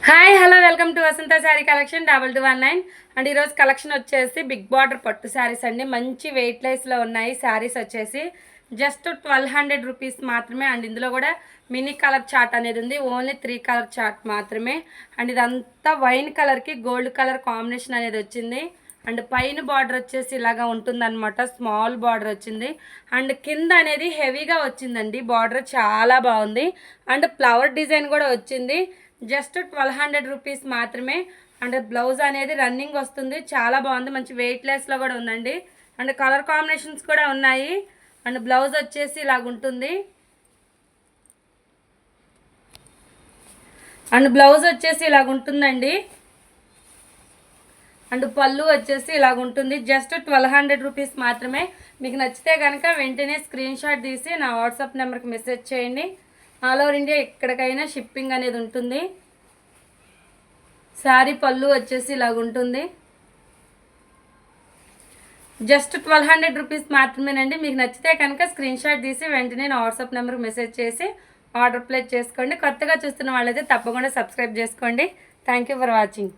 Hi hello welcome to Vasantha sari collection 2219 and ఈరోజు collection వచ్చేసి big border పట్టు శారీస్ అండి. మంచి వెయిట్ లెస్లో ఉన్నాయి శారీస్ వచ్చేసి జస్ట్ 1200 రూపీస్ మాత్రమే. అండ్ ఇందులో కూడా మినీ కలర్ చార్ట్ అనేది ఉంది, ఓన్లీ 3 కలర్ చార్ట్ మాత్రమే. అండ్ ఇదంతా వైన్ కలర్కి గోల్డ్ కలర్ కాంబినేషన్ అనేది వచ్చింది. అండ్ పైన బార్డర్ వచ్చేసి ఇలాగా ఉంటుందన్నమాట, స్మాల్ బార్డర్ వచ్చింది. అండ్ కింద అనేది హెవీగా వచ్చిందండి, బార్డర్ చాలా బాగుంది. అండ్ ఫ్లవర్ డిజైన్ కూడా వచ్చింది. జస్ట్ 1200 రూపీస్ మాత్రమే. అండ్ బ్లౌజ్ అనేది రన్నింగ్ వస్తుంది, చాలా బాగుంది, మంచి వెయిట్ లెస్లో కూడా ఉందండి. అండ్ కలర్ కాంబినేషన్స్ కూడా ఉన్నాయి. అండ్ బ్లౌజ్ వచ్చేసి ఇలాగుంటుంది. అండ్ బ్లౌజ్ వచ్చేసి ఇలాగుంటుందండి. అండ్ పళ్ళు వచ్చేసి ఇలాగుంటుంది. జస్ట్ 1200 రూపీస్ మాత్రమే. మీకు నచ్చితే కనుక వెంటనే స్క్రీన్ షాట్ తీసి నా వాట్సాప్ నెంబర్కి మెసేజ్ చేయండి. ఆల్ ఓవర్ ఇండియా ఎక్కడికైనా షిప్పింగ్ అనేది ఉంటుంది. శారీ పళ్ళు వచ్చేసి ఇలాగుంటుంది. జస్ట్ 1200 రూపీస్ మాత్రమేనండి. మీకు నచ్చితే కనుక స్క్రీన్ షాట్ తీసి వెంటనే నా వాట్సాప్ నెంబర్కి మెసేజ్ చేసి ఆర్డర్ ప్లేస్ చేసుకోండి. కొత్తగా చూస్తున్న వాళ్ళైతే తప్పకుండా సబ్స్క్రైబ్ చేసుకోండి. Thank you for watching.